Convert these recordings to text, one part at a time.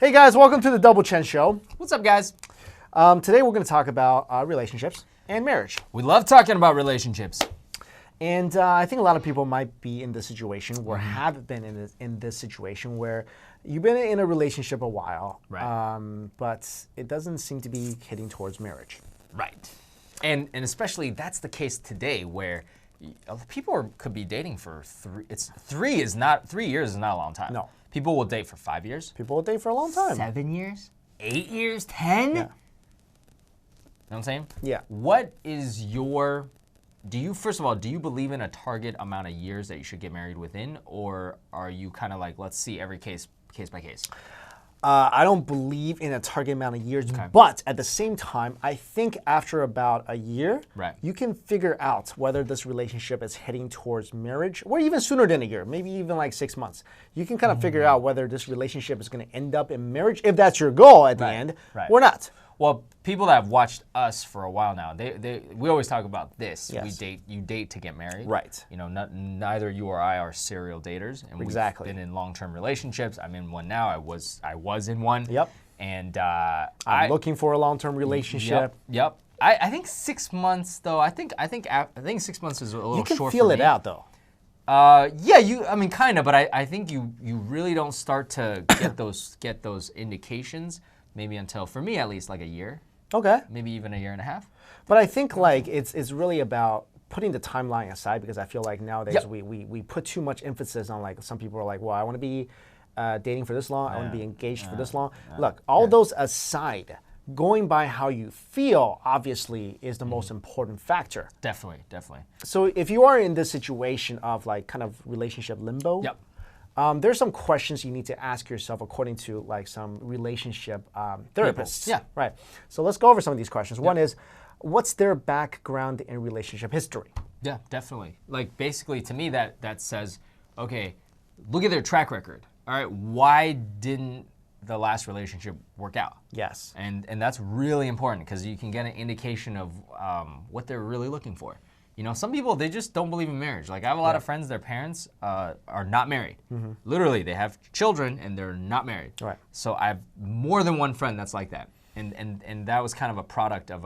Hey guys, welcome to the Double Chen Show. What's up, guys? Today we're going to talk about relationships and marriage. We love talking about relationships. And I think a lot of people might be in this situation or have been in this situation where you've been in a relationship a while, Right. But it doesn't seem to be heading towards marriage. Right. And especially that's the case today where people could be dating for 3 years is not a long time. No. People will date for 5 years. People will date for a long time. 7 years? 8 years? 10? Yeah. You know what I'm saying? Yeah. What is your, first of all, do you believe in a target amount of years that you should get married within? Or are you kind of like, let's see every case by case? I don't believe in a target amount of years, but at the same time, I think after about a year, Right. you can figure out whether this relationship is heading towards marriage, or even sooner than a year, maybe even like 6 months. You can kind of figure out whether this relationship is going to end up in marriage, if that's your goal at the end, or not. Well, people that have watched us for a while now, we always talk about this. Yes. You date to get married. Right. You know, neither you or I are serial daters, and Exactly. we've been in long-term relationships. I'm in one now. I was in one. Yep. And I'm looking for a long-term relationship. Yep. I think 6 months though. I think 6 months is a little You can short feel for it me. out though. Yeah, I mean, kind of, but I think you really don't start to get those indications maybe until, for me at least, like a year, Okay. maybe even a year and a half. But I think like it's really about putting the timeline aside, because I feel like nowadays Yep. we put too much emphasis on, like, some people are like, well, I want to be dating for this long, I want to be engaged for this long. Look, all those aside, going by how you feel obviously is the most important factor. Definitely. So if you are in this situation of like kind of relationship limbo, Yep. There's some questions you need to ask yourself according to like some relationship therapists. Yeah. Right. So let's go over some of these questions. One is, what's their background in relationship history? Yeah, definitely. Like, basically, to me, that says, okay, look at their track record. All right, why didn't the last relationship work out? Yes. And that's really important because you can get an indication of what they're really looking for. You know, some people, they just don't believe in marriage. Like, I have a lot of friends, their parents are not married. Literally, they have children and they're not married. Right. So I have more than one friend that's like that. And that was kind of a product of,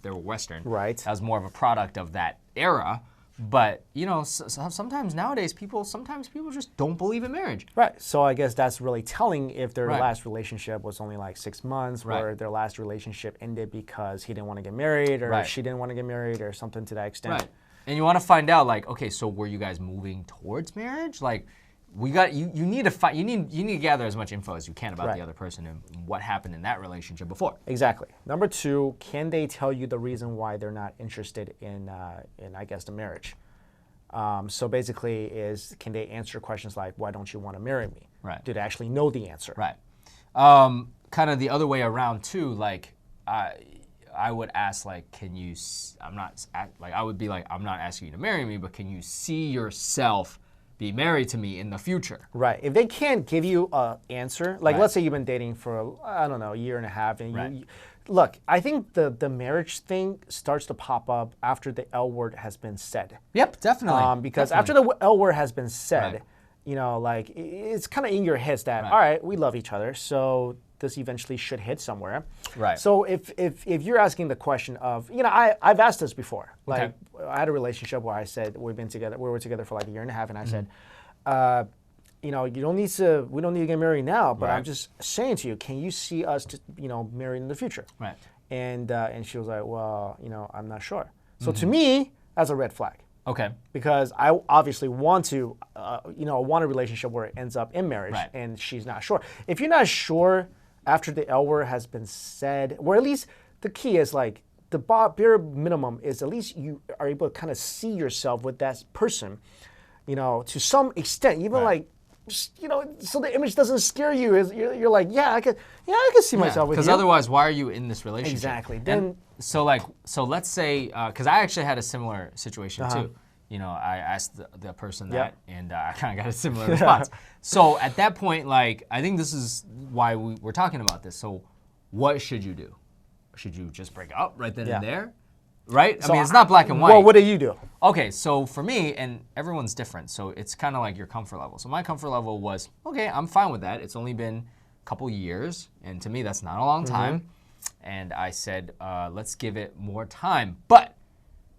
they were Western. Right. That was more of a product of that era. But, you know, sometimes nowadays, people just don't believe in marriage. Right. So I guess that's really telling if their Right. last relationship was only like 6 months, Right. or their last relationship ended because he didn't want to get married, or Right. she didn't want to get married, or something to that extent. Right. And you want to find out, like, okay, so were you guys moving towards marriage? Like, you need to gather as much info as you can about Right. the other person and what happened in that relationship before. Exactly. Number two, can they tell you the reason why they're not interested in I guess, the marriage? So basically, can they answer questions like, why don't you want to marry me? Right. Do they actually know the answer? Right. Kind of the other way around too. Like, I would ask, like, I would be like, I'm not asking you to marry me, but can you see yourself be married to me in the future? Right. If they can't give you an answer, like, Right. let's say you've been dating for, I don't know, a year and a half, and Right. look, I think the marriage thing starts to pop up after the L word has been said. Yep, definitely. Because Definitely. after the L word has been said, Right. you know, like, it's kind of in your heads that, all right, we love each other, so this eventually should hit somewhere. Right. So if you're asking the question of, you know, I've asked this before. Like, I had a relationship where I said we were together for like a year and a half, and I said, you know, we don't need to get married now, but Right. I'm just saying to you, can you see us, married in the future? Right. And she was like, well, you know, I'm not sure. So to me, that's a red flag. Okay. Because I obviously want to, want a relationship where it ends up in marriage, Right. and she's not sure. If you're not sure after the L word has been said, or at least the key is like the bare minimum is at least you are able to kind of see yourself with that person, you know, to some extent, even like, you know, so the image doesn't scare you. You're like, yeah, I can see myself with you. Because otherwise, why are you in this relationship? Exactly. Then, so let's say, because I actually had a similar situation too. You know, I asked the person that, and I kind of got a similar response. So at that point, like, I think this is why we're talking about this. So what should you do? Should you just break up right then and there? Right? So I mean, it's not black and white. Well, what do you do? Okay, so for me, and everyone's different, so it's kind of like your comfort level. So my comfort level was, okay, I'm fine with that. It's only been couple years, and to me that's not a long time. And I said, let's give it more time. But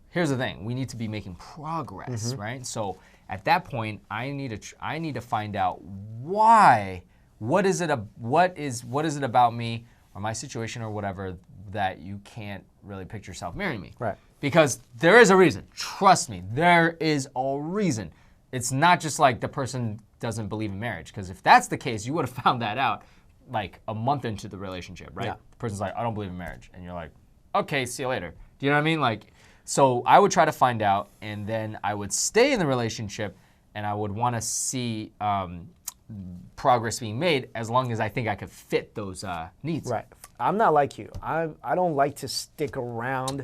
here's the thing: we need to be making progress, right? So at that point, I need to find out why. What is it about me or my situation or whatever that you can't really picture yourself marrying me? Right. Because there is a reason. Trust me, there is a reason. It's not just like the person doesn't believe in marriage. Because if that's the case, you would have found that out like a month into the relationship, right? Yeah. The person's like, I don't believe in marriage. And you're like, okay, see you later. Do you know what I mean? Like, so I would try to find out, and then I would stay in the relationship, and I would want to see progress being made as long as I think I could fit those needs. Right. I'm not like you. I don't like to stick around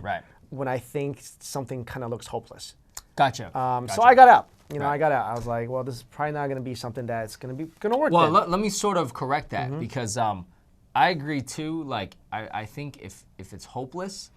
when I think something kind of looks hopeless. Gotcha. So I got out. I got out. I was like, well, this is probably not going to be something that's going to work. Well, let me sort of correct that because I agree too. Like, I think if it's hopeless,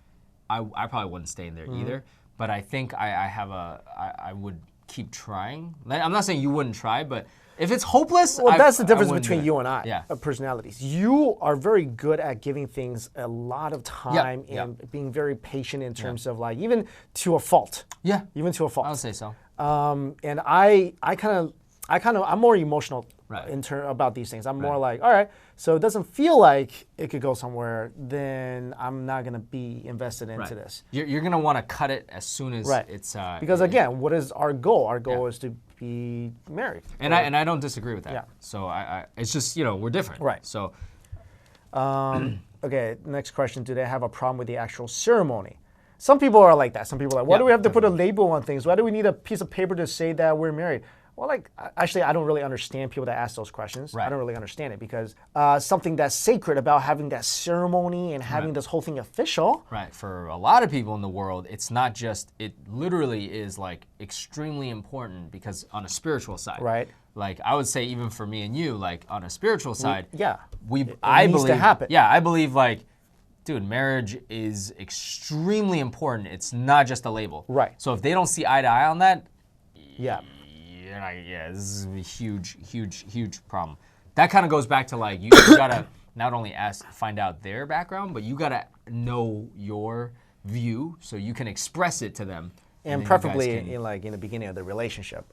I probably wouldn't stay in there either. But I think I would keep trying. I'm not saying you wouldn't try, but if it's hopeless, well, that's the difference between you and I. Yeah. Personalities. You are very good at giving things a lot of time and being very patient in terms of like even to a fault. Yeah. Even to a fault. I would say so. And I'm more emotional about these things. I'm more like, all right, so it doesn't feel like it could go somewhere, then I'm not gonna be invested into this. You're gonna want to cut it as soon as it's because again, what is our goal? Our goal is to be married. And I don't disagree with that. Yeah. So it's just we're different. Right. So. Okay. Next question: do they have a problem with the actual ceremony? Some people are like that. Some people are like, why do we have to put a label on things? Why do we need a piece of paper to say that we're married? Well, like, actually, I don't really understand people that ask those questions. I don't really understand it because something that's sacred about having that ceremony and having this whole thing official. Right. For a lot of people in the world, it's not just, it literally is like extremely important because on a spiritual side. Right. Like, I would say even for me and you, like on a spiritual side. It I needs believe, to happen. Yeah, I believe like, dude, marriage is extremely important. It's not just a label. Right. So if they don't see eye to eye on that. Yeah. This is a huge problem. That kind of goes back to like you gotta not only find out their background, but you gotta know your view so you can express it to them. And preferably in the beginning of the relationship.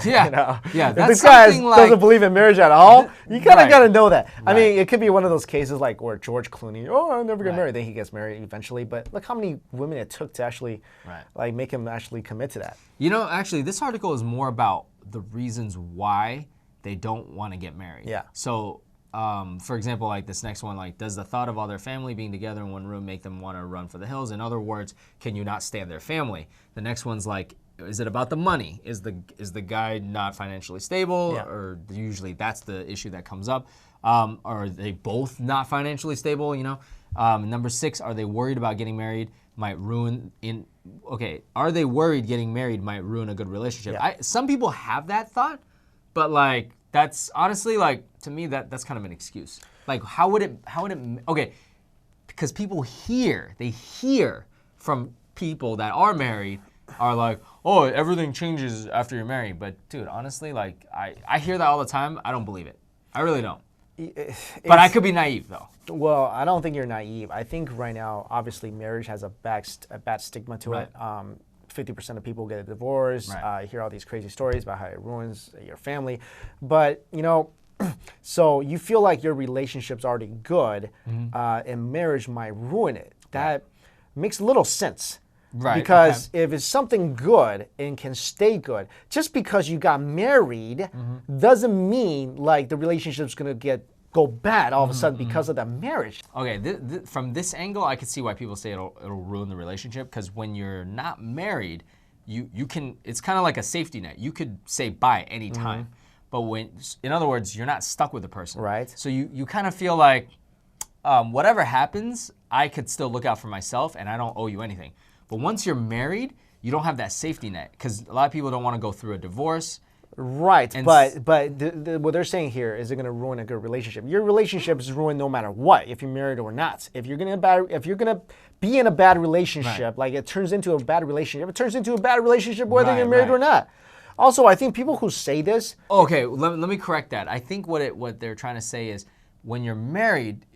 Yeah, If this guy doesn't believe in marriage at all, you kind of gotta know that. I mean, it could be one of those cases like where George Clooney, I'll never get married. Then he gets married eventually. But look how many women it took to actually like make him actually commit to that. Actually, this article is more about the reasons why they don't want to get married. Yeah. So, for example, like this next one, like, does the thought of all their family being together in one room make them want to run for the hills? In other words, can you not stand their family? The next one's like, is it about the money? Is the guy not financially stable? Yeah. Or usually that's the issue that comes up. Are they both not financially stable? Number 6, are they worried about getting married might ruin are they worried getting married might ruin a good relationship? Yeah. Some people have that thought, but like that's honestly like to me that's kind of an excuse. Like how would it because people hear from people that are married are like, oh, everything changes after you're married. But dude, honestly, like I hear that all the time. I don't believe it. I really don't. But I could be naive though. Well, I don't think you're naive. I think right now, obviously, marriage has a bad stigma to it. 50% of people get a divorce. I hear all these crazy stories about how it ruins your family. But, so you feel like your relationship's already good, and marriage might ruin it. That makes little sense. Right. Because if it's something good and can stay good, just because you got married doesn't mean like the relationship's gonna go bad all of a sudden because of that marriage. Okay, from this angle, I could see why people say it'll ruin the relationship because when you're not married, you can. It's kind of like a safety net. You could say bye anytime, but in other words, you're not stuck with the person. Right. So you kind of feel like whatever happens, I could still look out for myself, and I don't owe you anything. But once you're married, you don't have that safety net because a lot of people don't want to go through a divorce. Right, but what they're saying here is it going to ruin a good relationship. Your relationship is ruined no matter what, if you're married or not. If you're gonna be in a bad relationship, like it turns into a bad relationship, it turns into a bad relationship whether you're married or not. Also, I think people who say this. Okay, let me correct that. I think what they're trying to say is when you're married,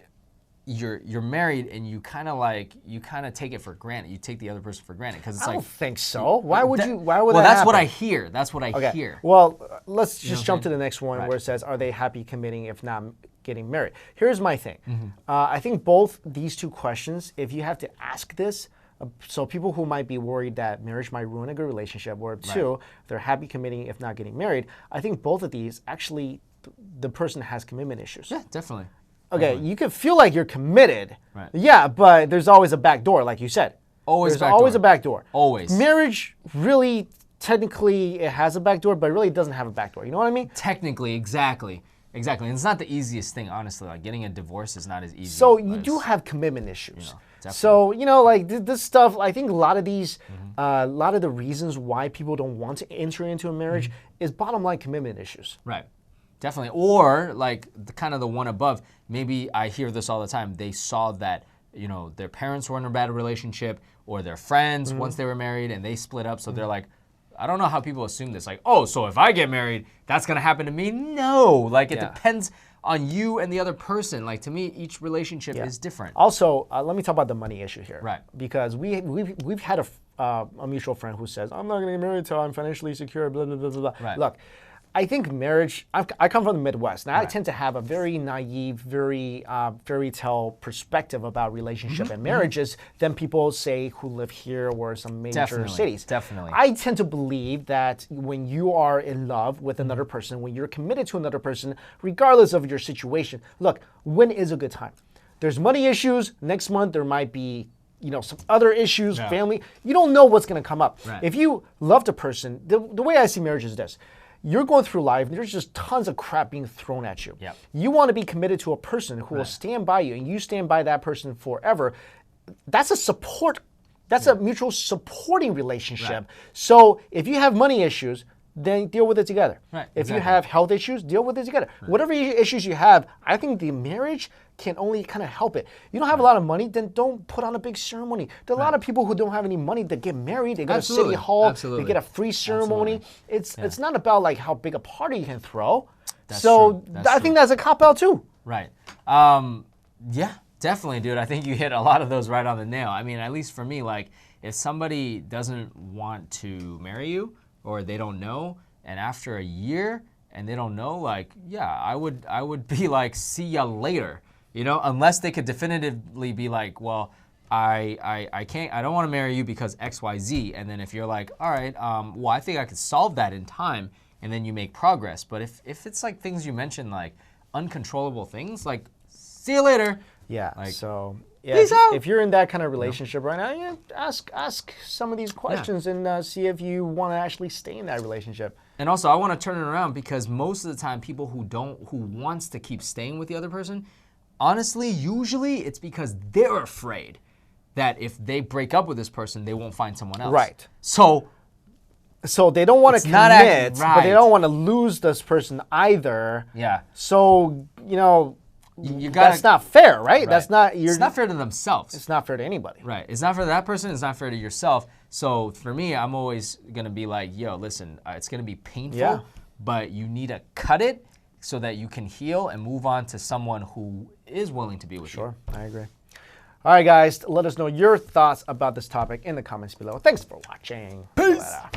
you're married and you kind of take it for granted. You take the other person for granted because it's I like. don't think so. Why would you? Why would Well, that that's happen? what I hear. That's what I hear. Well, let's just what jump I'm to the next one Right. where it says, "Are they happy committing if not getting married?" Here's my thing. Mm-hmm. I think both these two questions, if you have to ask this, so people who might be worried that marriage might ruin a good relationship, or two, they're happy committing if not getting married. I think both of these actually, the person has commitment issues. Yeah, definitely. Okay, you can feel like you're committed. Right. Yeah, but there's always a back door, like you said. Always There's back always door. a back door. Always. Marriage really, technically, it has a back door, but it really doesn't have a back door. You know what I mean? Technically, exactly. And it's not the easiest thing, honestly. Like getting a divorce is not as easy. So you as- do have commitment issues. definitely. So like this stuff, I think a lot of these, a lot of the reasons why people don't want to enter into a marriage is bottom line commitment issues. Right. Definitely. Or like the one above, maybe I hear this all the time. They saw that, their parents were in a bad relationship or their friends once they were married and they split up. So they're like, I don't know how people assume this. Like, oh, so if I get married, that's going to happen to me? No. Like it depends on you and the other person. Like to me, each relationship is different. Also, let me talk about the money issue here. Right. Because we've had a mutual friend who says, I'm not going to get married until I'm financially secure, blah, blah, blah, blah, blah. Right. Look, I think marriage, I come from the Midwest. Now, I tend to have a very naive, very fairy tale perspective about relationship and marriages than people say who live here or some major cities. Definitely. I tend to believe that when you are in love with another person, when you're committed to another person, regardless of your situation, look, when is a good time? There's money issues. Next month, there might be some other issues, family. You don't know what's going to come up. Right. If you loved a person, the way I see marriage is this. You're going through life, and there's just tons of crap being thrown at you. Yep. You want to be committed to a person who will stand by you, and you stand by that person forever. That's a support. That's a mutual supporting relationship. Right. So if you have money issues, then deal with it together. Right, If you exactly. have health issues, deal with it together. Whatever issues you have, I think the marriage can only kind of help it. You don't have a lot of money, then don't put on a big ceremony. There are a lot of people who don't have any money that get married. They go to City Hall. They get a free ceremony. It's not about like how big a party you can throw. That's so true. That's I think that's a cop out too. Right. Yeah, definitely, dude. I think you hit a lot of those right on the nail. I mean, at least for me, like if somebody doesn't want to marry you or they don't know, and after a year and they don't know, like, yeah, I would be like, see ya later, unless they could definitively be like, well, I don't want to marry you because X, Y, Z. And then if you're like, all right, well, I think I could solve that in time, and then you make progress. But if it's like things you mentioned, like uncontrollable things, like, see you later. Yeah. Like, So peace out. if you're in that kind of relationship right now, ask some of these questions and see if you want to actually stay in that relationship. And also, I want to turn it around because most of the time, people who wants to keep staying with the other person, honestly, usually it's because they're afraid that if they break up with this person, they won't find someone else. Right. So they don't want to not commit, right. but they don't want to lose this person either. yeah, So you gotta, that's not fair, right? right. That's not. It's not fair to themselves. It's not fair to anybody. Right. It's not fair to that person. It's not fair to yourself. So for me, I'm always going to be like, yo, listen, it's going to be painful, but you need to cut it so that you can heal and move on to someone who is willing to be with you. Sure, I agree. All right, guys, let us know your thoughts about this topic in the comments below. Thanks for watching. Peace. Later.